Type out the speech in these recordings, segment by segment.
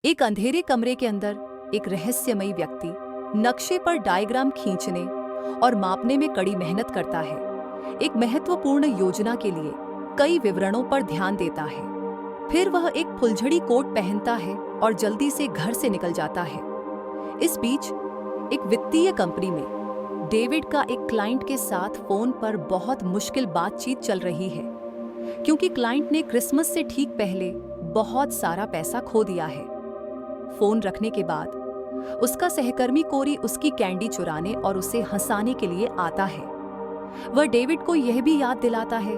एक अंधेरे कमरे के अंदर एक रहस्यमयी व्यक्ति नक्शे पर डायग्राम खींचने और मापने में कड़ी मेहनत करता है। एक महत्वपूर्ण योजना के लिए कई विवरणों पर ध्यान देता है। फिर वह एक फुलझड़ी कोट पहनता है और जल्दी से घर से निकल जाता है। इस बीच एक वित्तीय कंपनी में डेविड का एक क्लाइंट के साथ फोन पर बहुत मुश्किल बातचीत चल रही है, क्योंकि क्लाइंट ने क्रिसमस से ठीक पहले बहुत सारा पैसा खो दिया है। फोन रखने के बाद उसका सहकर्मी कोरी उसकी कैंडी चुराने और उसे हंसाने के लिए आता है। वह डेविड को यह भी याद दिलाता है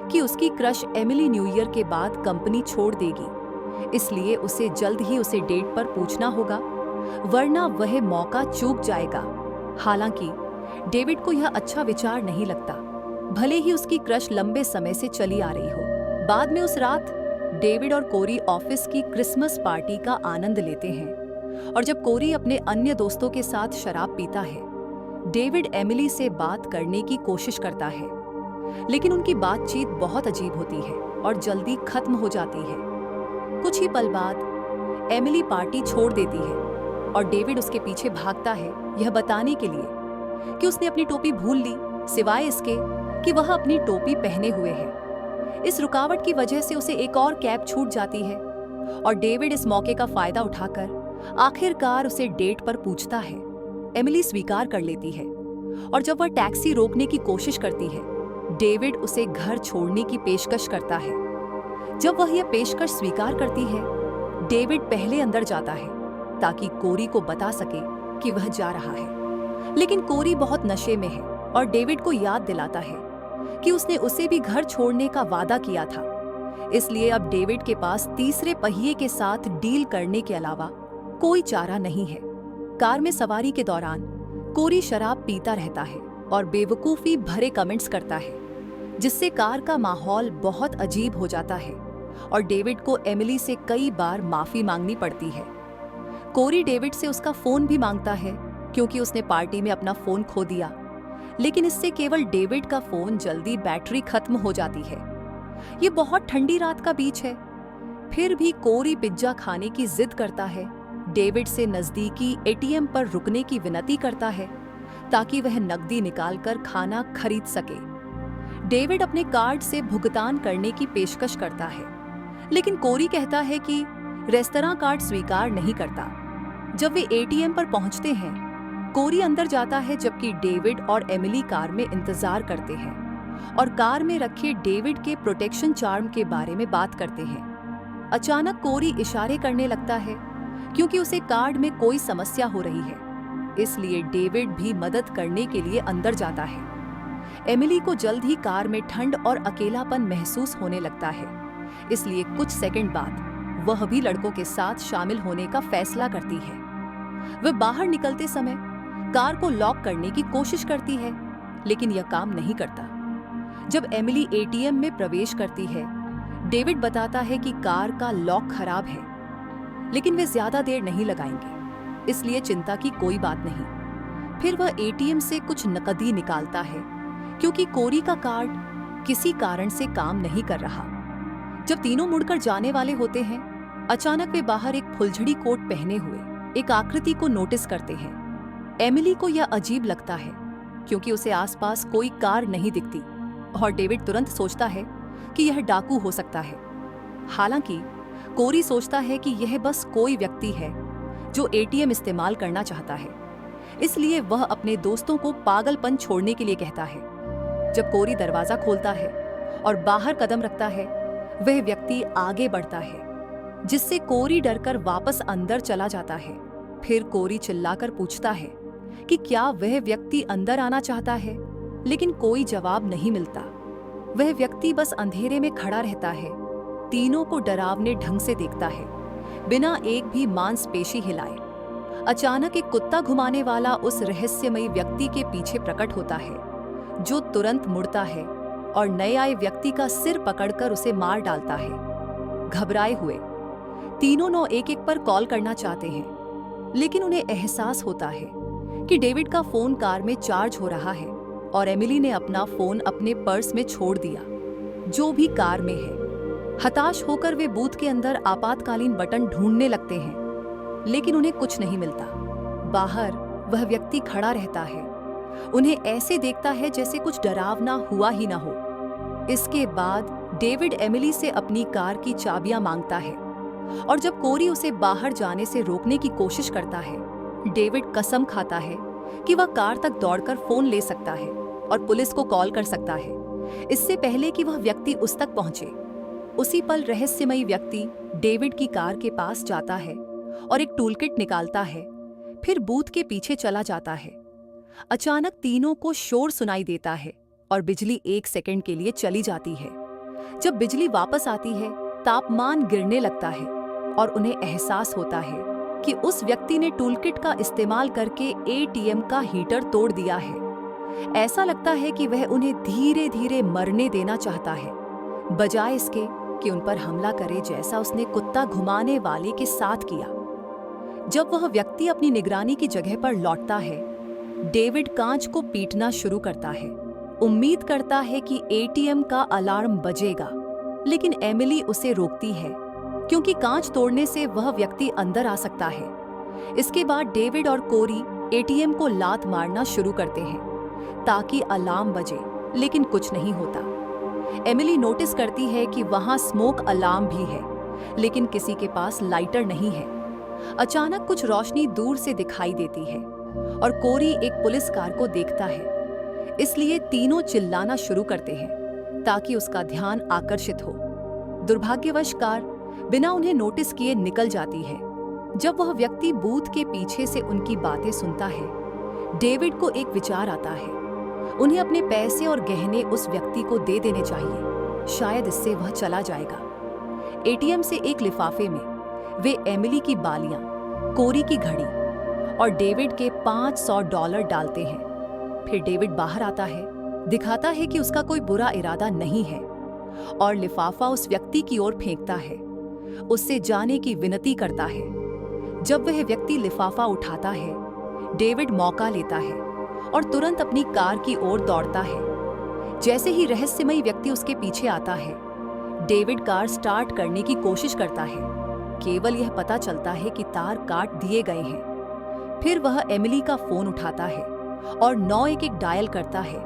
कि उसकी क्रश एमिली न्यू ईयर के बाद कंपनी छोड़ देगी, इसलिए उसे जल्द ही उसे डेट पर पूछना होगा, वरना वह मौका चूक जाएगा। हालांकि डेविड को यह अच्छा विचार नहीं लगता, भले ही उसकी क्रश लंबे समय से चली आ रही हो। बाद में उस रात डेविड और कोरी ऑफिस की क्रिसमस पार्टी का आनंद लेते हैं, और जब कोरी अपने अन्य दोस्तों के साथ शराब पीता है, डेविड एमिली से बात करने की कोशिश करता है, लेकिन उनकी बातचीत बहुत अजीब होती है और जल्दी खत्म हो जाती है। कुछ ही पल बाद एमिली पार्टी छोड़ देती है और डेविड उसके पीछे भागता है, यह बताने के लिए कि उसने अपनी टोपी भूल ली, सिवाय इसके कि वह अपनी टोपी पहने हुए है। इस रुकावट की वजह से उसे एक और कैब छूट जाती है और डेविड इस मौके का फायदा उठाकर आखिरकार उसे डेट पर पूछता है। एमिली स्वीकार कर लेती है और जब वह टैक्सी रोकने की कोशिश करती है, डेविड उसे घर छोड़ने की पेशकश करता है। जब वह यह पेशकश स्वीकार करती है, डेविड पहले अंदर जाता है ताकि कोरी को बता सके कि वह जा रहा है, लेकिन कोरी बहुत नशे में है और डेविड को याद दिलाता है कि उसने उसे भी घर छोड़ने का वादा किया था। इसलिए अब डेविड के पास तीसरे पहिए के साथ डील करने के अलावा कोई चारा नहीं है। कार में सवारी के दौरान कोरी शराब पीता रहता है और बेवकूफी भरे कमेंट्स करता है, जिससे कार का माहौल बहुत अजीब हो जाता है और डेविड को एमिली से कई बार माफी मांगनी पड़ती है। कोरी डेविड से उसका फोन भी मांगता है, क्योंकि उसने पार्टी में अपना फोन खो दिया, लेकिन इससे केवल डेविड का फोन जल्दी बैटरी खत्म हो जाती है। ये बहुत ठंडी रात का बीच है, फिर भी कोरी पिज्जा खाने की जिद करता है। डेविड से नजदीकी एटीएम पर रुकने की विनती करता है ताकि वह नकदी निकालकर खाना खरीद सके। डेविड अपने कार्ड से भुगतान करने की पेशकश करता है, लेकिन कोरी कहता है कि रेस्तरां कार्ड स्वीकार नहीं करता। जब वे एटीएम पर पहुंचते हैं, कोरी अंदर जाता है, जबकि डेविड और एमिली कार में इंतजार करते हैं और कार में रखे डेविड के प्रोटेक्शन चार्म के बारे में बात करते हैं। अचानक कोरी इशारे करने लगता है, क्योंकि उसे कार्ड में कोई समस्या हो रही है, इसलिए डेविड भी मदद करने के लिए अंदर जाता है। एमिली को जल्द ही कार में ठंड और अकेलापन महसूस होने लगता है, इसलिए कुछ सेकंड बाद वह भी लड़कों के साथ शामिल होने का फैसला करती है। वह बाहर निकलते समय कार को लॉक करने की कोशिश करती है, लेकिन यह काम नहीं करता। जब एमिली एटीएम में प्रवेश करती है, डेविड बताता है कि कार का लॉक खराब है, लेकिन वे ज्यादा देर नहीं लगाएंगे, इसलिए चिंता की कोई बात नहीं। फिर वह एटीएम से कुछ नकदी निकालता है, क्योंकि कोरी का कार्ड किसी कारण से काम नहीं कर रहा। जब तीनों मुड़कर जाने वाले होते हैं, अचानक वे बाहर एक फुलझड़ी कोट पहने हुए एक आकृति को नोटिस करते हैं। एमिली को यह अजीब लगता है, क्योंकि उसे आसपास कोई कार नहीं दिखती, और डेविड तुरंत सोचता है कि यह डाकू हो सकता है। हालांकि कोरी सोचता है कि यह बस कोई व्यक्ति है जो एटीएम इस्तेमाल करना चाहता है, इसलिए वह अपने दोस्तों को पागलपन छोड़ने के लिए कहता है। जब कोरी दरवाजा खोलता है और बाहर कदम रखता है, वह व्यक्ति आगे बढ़ता है, जिससे कोरी डरकर वापस अंदर चला जाता है। फिर कोरी चिल्लाकर पूछता है कि क्या वह व्यक्ति अंदर आना चाहता है, लेकिन कोई जवाब नहीं मिलता। वह व्यक्ति बस अंधेरे में खड़ा रहता है, तीनों को डरावने ढंग से देखता है, बिना एक भी मांसपेशी हिलाए। अचानक एक कुत्ता घुमाने वाला उस रहस्यमयी व्यक्ति के पीछे प्रकट होता है, जो तुरंत मुड़ता है और नए आए व्यक्ति का सिर पकड़कर उसे मार डालता है। घबराए हुए तीनों 911 पर कॉल करना चाहते हैं, लेकिन उन्हें एहसास होता है कि डेविड का फोन कार में चार्ज हो रहा है और एमिली ने अपना फोन अपने पर्स में छोड़ दिया, जो भी कार में है। हताश होकर वे बूथ के अंदर आपातकालीन बटन ढूंढने लगते हैं, लेकिन उन्हें कुछ नहीं मिलता। बाहर वह व्यक्ति खड़ा रहता है, उन्हें ऐसे देखता है जैसे कुछ डरावना हुआ ही ना हो। इसके बाद डेविड एमिली से अपनी कार की चाबियां मांगता है और जब कोरी उसे बाहर जाने से रोकने की कोशिश करता है, डेविड कसम खाता है कि वह कार तक दौड़कर फोन ले सकता है और पुलिस को कॉल कर सकता है, इससे पहले कि वह व्यक्ति उस तक पहुंचे। उसी पल रहस्यमयी व्यक्ति डेविड की कार के पास जाता है और एक टूलकिट निकालता है, फिर बूथ के पीछे चला जाता है। अचानक तीनों को शोर सुनाई देता है और बिजली 1 सेकंड के लिए चली जाती है। जब बिजली वापस आती है, तापमान गिरने लगता है और उन्हें एहसास होता है कि उस व्यक्ति ने टूलकिट का इस्तेमाल करके एटीएम का हीटर तोड़ दिया है। ऐसा लगता है कि वह उन्हें धीरे धीरे मरने देना चाहता है, बजाय इसके कि उन पर हमला करे जैसा उसने कुत्ता घुमाने वाले के साथ किया। जब वह व्यक्ति अपनी निगरानी की जगह पर लौटता है, डेविड कांच को पीटना शुरू करता है, उम्मीद करता है कि एटीएम का अलार्म बजेगा, लेकिन एमिली उसे रोकती है क्योंकि कांच तोड़ने से वह व्यक्ति अंदर आ सकता है। इसके बाद डेविड और कोरी एटीएम को लात मारना शुरू करते हैं ताकि अलार्म बजे, लेकिन कुछ नहीं होता। एमिली नोटिस करती है कि वहां स्मोक अलार्म भी है, लेकिन किसी के पास लाइटर नहीं है। अचानक कुछ रोशनी दूर से दिखाई देती है और कोरी एक पुलिस कार को देखता है, इसलिए तीनों चिल्लाना शुरू करते हैं ताकि उसका ध्यान आकर्षित हो। दुर्भाग्यवश कार बिना उन्हें नोटिस किए निकल जाती है। जब वह व्यक्ति बूथ के पीछे से उनकी बातें सुनता है, डेविड को एक विचार आता है, उन्हें अपने पैसे और गहने उस व्यक्ति को दे देने चाहिए, शायद इससे वह चला जाएगा। एटीएम से एक लिफाफे में वे एमिली की बालियां, कोरी की घड़ी और डेविड के $500 डालते हैं। फिर डेविड बाहर आता है, दिखाता है कि उसका कोई बुरा इरादा नहीं है और लिफाफा उस व्यक्ति की ओर फेंकता है, उससे जाने की विनती करता है। जब वह व्यक्ति लिफाफा उठाता है, डेविड मौका लेता है और तुरंत अपनी कार की ओर दौड़ता है। जैसे ही रहस्यमयी व्यक्ति उसके पीछे आता है, डेविड कार स्टार्ट करने की कोशिश करता है। केवल यह पता चलता है कि तार काट दिए गए हैं। फिर वह एमिली का फोन उठाता है और 911 डायल करता है,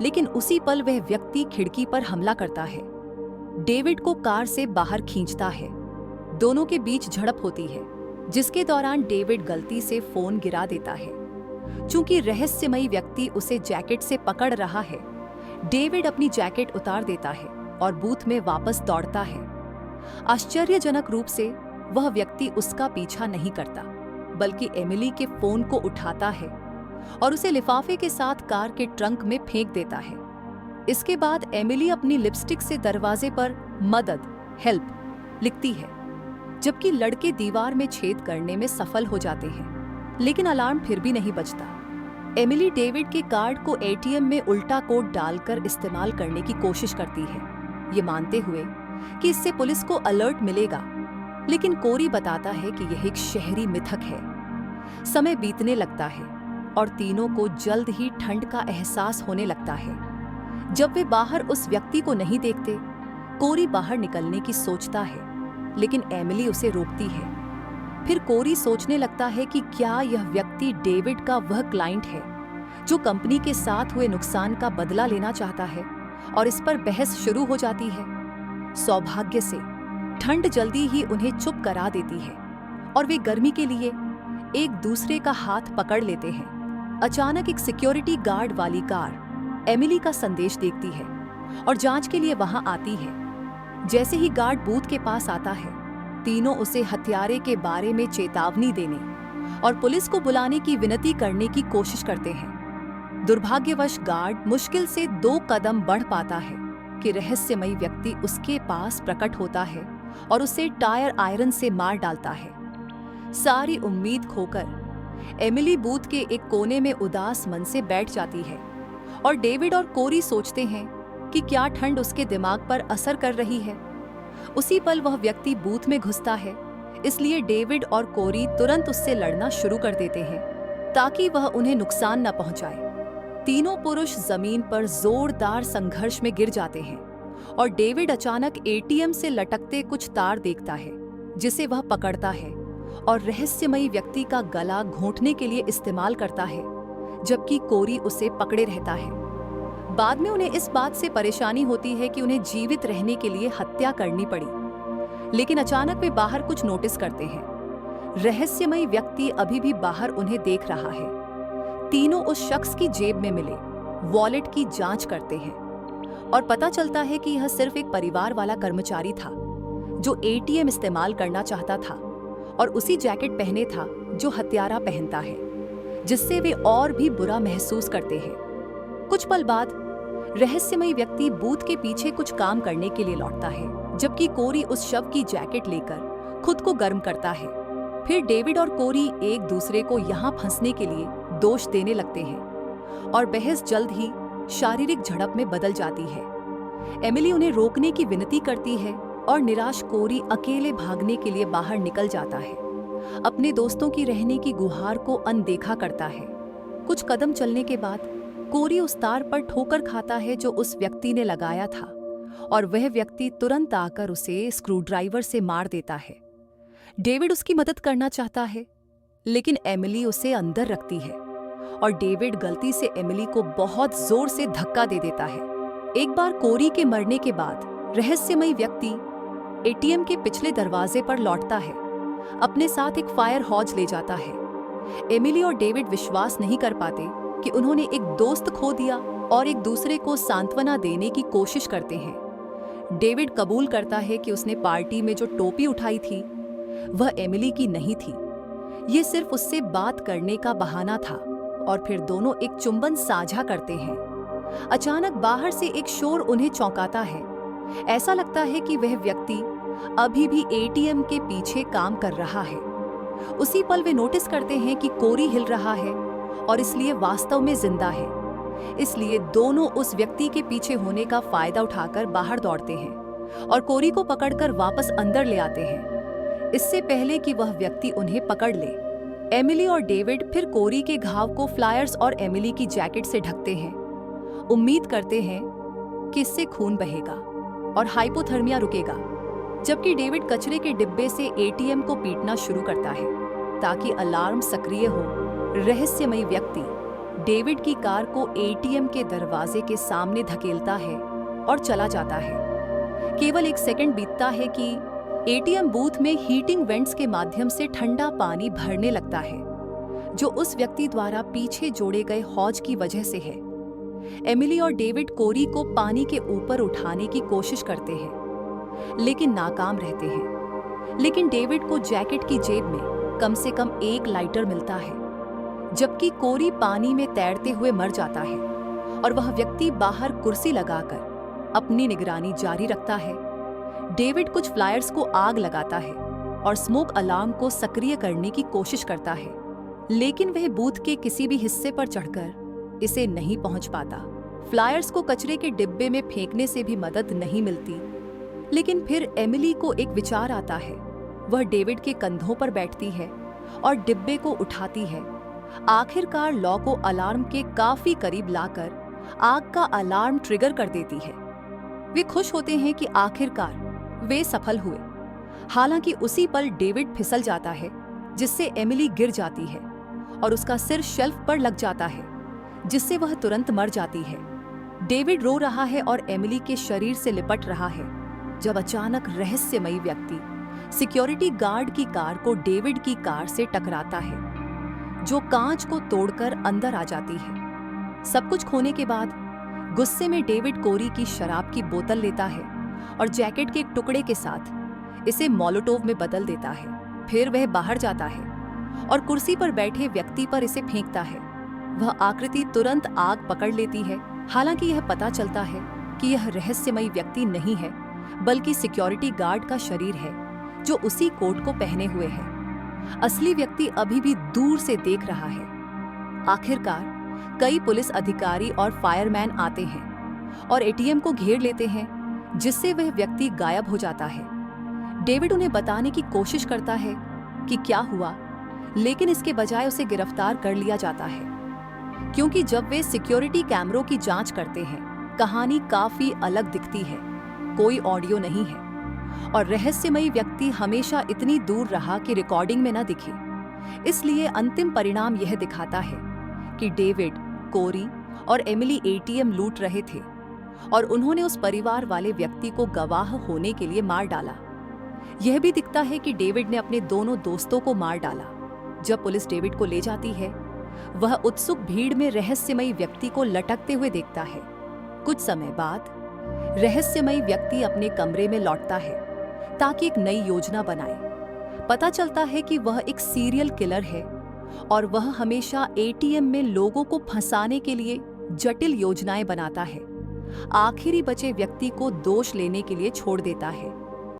लेकिन उसी पल वह व्यक्ति खिड़की पर हमला करता है। डेविड को कार से बाहर खींचता है। दोनों के बीच झड़प होती है, जिसके दौरान डेविड गलती से फोन गिरा देता है। चूंकि रहस्यमयी व्यक्ति उसे जैकेट से पकड़ रहा है, डेविड अपनी जैकेट उतार देता है और बूथ में वापस दौड़ता है। आश्चर्यजनक रूप से वह व्यक्ति उसका पीछा नहीं करता, बल्कि एमिली के फोन को उठाता है और उसे लिफाफे के साथ कार के ट्रंक में फेंक देता है। इसके बाद एमिली अपनी लिपस्टिक से दरवाजे पर मदद, हेल्प लिखती है, जबकि लड़के दीवार में छेद करने में सफल हो जाते हैं, लेकिन अलार्म फिर भी नहीं बजता। एमिली डेविड के कार्ड को एटीएम में उल्टा कोड डालकर इस्तेमाल करने की कोशिश करती है, ये मानते हुए कि इससे पुलिस को अलर्ट मिलेगा, लेकिन कोरी बताता है कि यह एक शहरी मिथक है। समय बीतने लगता है और तीनों को जल्द ही ठंड का एहसास होने लगता है। जब वे बाहर उस व्यक्ति को नहीं देखते, कोरी बाहर निकलने की सोचता है, लेकिन एमिली उसे रोकती है। फिर कोरी सोचने लगता है कि क्या यह व्यक्ति डेविड का वह क्लाइंट है जो कंपनी के साथ हुए नुकसान का बदला लेना चाहता है, और इस पर बहस शुरू हो जाती है। सौभाग्य से ठंड जल्दी ही उन्हें चुप करा देती है और वे गर्मी के लिए एक दूसरे का हाथ पकड़ लेते हैं। अचानक एक सिक्योरिटी गार्ड वाली कार एमिली का संदेश देखती है और जांच के लिए वहां आती है। जैसे ही गार्ड बूथ के पास आता है, तीनों उसे हत्यारे के बारे में चेतावनी देने और पुलिस को बुलाने की विनती करने की कोशिश करते हैं। दुर्भाग्यवश गार्ड मुश्किल से 2 कदम बढ़ पाता है कि रहस्यमयी व्यक्ति उसके पास प्रकट होता है और उसे टायर आयरन से मार डालता है। सारी उम्मीद खोकर एमिली बूथ के एक कोने में उदास मन से बैठ जाती है और डेविड और कोरी सोचते हैं कि क्या ठंड उसके दिमाग पर असर कर रही है। उसी पल वह व्यक्ति बूथ में घुसता है, इसलिए डेविड और कोरी तुरंत उससे लड़ना शुरू कर देते हैं ताकि वह उन्हें नुकसान न पहुंचाए। तीनों पुरुष जमीन पर जोरदार संघर्ष में गिर जाते हैं और डेविड अचानक एटीएम से लटकते कुछ तार देखता है, जिसे वह पकड़ता है और रहस्यमयी व्यक्ति का गला घोंटने के लिए इस्तेमाल करता है, जबकि कोरी उसे पकड़े रहता है। बाद में उन्हें इस बात से परेशानी होती है कि उन्हें जीवित रहने के लिए हत्या करनी पड़ी, लेकिन अचानक वे बाहर कुछ नोटिस करते हैं। रहस्यमयी व्यक्ति अभी भी बाहर उन्हें देख रहा है। तीनों उस शख्स की जेब में मिले वॉलेट की जांच करते हैं और पता चलता है कि यह सिर्फ एक परिवार वाला कर्मचारी था जो एटीएम इस्तेमाल करना चाहता था और उसी जैकेट पहने था जो हत्यारा पहनता है, जिससे वे और भी बुरा महसूस करते हैं। कुछ पल बाद रहस्यमयी व्यक्ति बूथ के पीछे कुछ काम करने के लिए लौटता है, जबकि कोरी उस शव की जैकेट लेकर खुद को गर्म करता है। फिर डेविड और कोरी एक दूसरे को यहाँ फंसने के लिए दोष देने लगते हैं और बहस जल्द ही शारीरिक झड़प में बदल जाती है। एमिली उन्हें रोकने की विनती करती है और निराश कोरी अकेले भागने के लिए बाहर निकल जाता है। अपने दोस्तों की रहने की गुहार को अनदेखा करता है। कुछ कदम चलने के बाद कोरी उस तार पर ठोकर खाता है जो उस व्यक्ति ने लगाया था और वह व्यक्ति तुरंत आकर उसे स्क्रूड्राइवर से मार देता है। डेविड उसकी मदद करना चाहता है, लेकिन एमिली उसे अंदर रखती है और डेविड गलती से एमिली को बहुत जोर से धक्का दे देता है। एक बार कोरी के मरने के बाद रहस्यमयी व्यक्ति एटीएम के पिछले दरवाजे पर लौटता है। अपने साथ एक फायर हॉज ले जाता है। एमिली और डेविड विश्वास नहीं कर पाते कि उन्होंने एक दोस्त खो दिया और एक दूसरे को सांत्वना देने की कोशिश करते हैं। डेविड कबूल करता है कि उसने पार्टी में जो टोपी उठाई थी वह एमिली की नहीं थी, ये सिर्फ उससे बात करने का बहाना था। और फिर दोनों एक चुंबन साझा करते हैं। अचानक बाहर से एक शोर उन्हें चौंकाता है। ऐसा लगता है कि वह व्यक्ति अभी भी एटीएम के पीछे काम कर रहा है। उसी पल वे नोटिस करते हैं कि कोरी हिल रहा है और इसलिए वास्तव में जिंदा है। इसलिए दोनों उस व्यक्ति के पीछे होने का फायदा उठाकर बाहर दौड़ते हैं और कोरी को पकड़कर वापस अंदर ले आते हैं, इससे पहले कि वह व्यक्ति उन्हें पकड़ ले। एमिली और डेविड फिर कोरी के घाव को फ्लायर्स और एमिली की जैकेट से ढकते हैं। उम्मीद करते हैं कि इससे खून बहेगा और हाइपोथर्मिया रुकेगा, जबकि डेविड कचरे के डिब्बे से एटीएम को पीटना शुरू करता है ताकि अलार्म सक्रिय हो। रहस्यमयी व्यक्ति डेविड की कार को एटीएम के दरवाजे के सामने धकेलता है और चला जाता है। केवल एक सेकंड बीतता है कि एटीएम बूथ में हीटिंग वेंट्स के माध्यम से ठंडा पानी भरने लगता है, जो उस व्यक्ति द्वारा पीछे जोड़े गए हौज की वजह से है। एमिली और डेविड कोरी को पानी के ऊपर उठाने की कोशिश करते हैं, लेकिन नाकाम रहते हैं। लेकिन डेविड को जैकेट की जेब में कम से कम एक लाइटर मिलता है, जबकि कोरी पानी में तैरते हुए मर जाता है और वह व्यक्ति बाहर कुर्सी लगाकर अपनी निगरानी जारी रखता है। डेविड कुछ फ्लायर्स को आग लगाता है और स्मोक अलार्म को सक्रिय करने की कोशिश करता है, लेकिन वह बूथ के किसी भी हिस्से पर चढ़कर इसे नहीं पहुंच पाता। फ्लायर्स को कचरे के डिब्बे में फेंकने से भी मदद नहीं मिलती। लेकिन फिर एमिली को एक विचार आता है। वह डेविड के कंधों पर बैठती है और डिब्बे को उठाती है। आखिरकार लॉ को अलार्म के काफी करीब लाकर आग का अलार्म ट्रिगर कर देती है। वे खुश होते हैं कि आखिरकार वे सफल हुए। हालांकि उसी पल डेविड फिसल जाता है, जिससे एमिली गिर जाती है और उसका सिर शेल्फ पर लग जाता है, जिससे वह तुरंत मर जाती है। डेविड रो रहा है और एमिली के शरीर से लिपट रहा है जब अचानक रहस्यमयी व्यक्ति सिक्योरिटी गार्ड की कार को डेविड की कार से टकराता है, जो कांच को तोड़कर अंदर आ जाती है। सब कुछ खोने के बाद गुस्से में डेविड कोरी की शराब की बोतल लेता है और जैकेट के एक टुकड़े के साथ इसे मोलोटोव में बदल देता है। फिर वह बाहर जाता है और कुर्सी पर बैठे व्यक्ति पर इसे फेंकता है। वह आकृति तुरंत आग पकड़ लेती है। हालांकि यह पता चलता है कि यह रहस्यमयी व्यक्ति नहीं है, बल्कि सिक्योरिटी गार्ड का शरीर है जो उसी कोट को पहने हुए है। असली व्यक्ति अभी भी दूर से देख रहा है। आखिरकार कई पुलिस अधिकारी और फायरमैन आते हैं और एटीएम को घेर लेते हैं, जिससे वह व्यक्ति गायब हो जाता है। डेविड उन्हें बताने की कोशिश करता है कि क्या हुआ, लेकिन इसके बजाय उसे गिरफ्तार कर लिया जाता है, क्योंकि जब वे सिक्योरिटी कैमरों की जांच करते हैं, कहानी काफी अलग दिखती है। कोई ऑडियो नहीं है और रहस्यमयी व्यक्ति हमेशा इतनी दूर रहा कि रिकॉर्डिंग में न दिखे। इसलिए अंतिम परिणाम यह दिखाता है कि डेविड, कोरी और एमिली एटीएम लूट रहे थे और उन्होंने उस परिवार वाले व्यक्ति को गवाह होने के लिए मार डाला। यह भी दिखता है कि डेविड ने अपने दोनों दोस्तों को मार डाला। जब पुलिस डेविड को ले जाती है, वह उत्सुक भीड़ में रहस्यमयी व्यक्ति को लटकते हुए देखता है। कुछ समय बाद रहस्यमयी व्यक्ति अपने कमरे में लौटता है ताकि एक नई योजना बनाए। पता चलता है कि वह एक सीरियल किलर है और वह हमेशा एटीएम में लोगों को फंसाने के लिए जटिल योजनाएं बनाता है। आखिरी बचे व्यक्ति को दोष लेने के लिए छोड़ देता है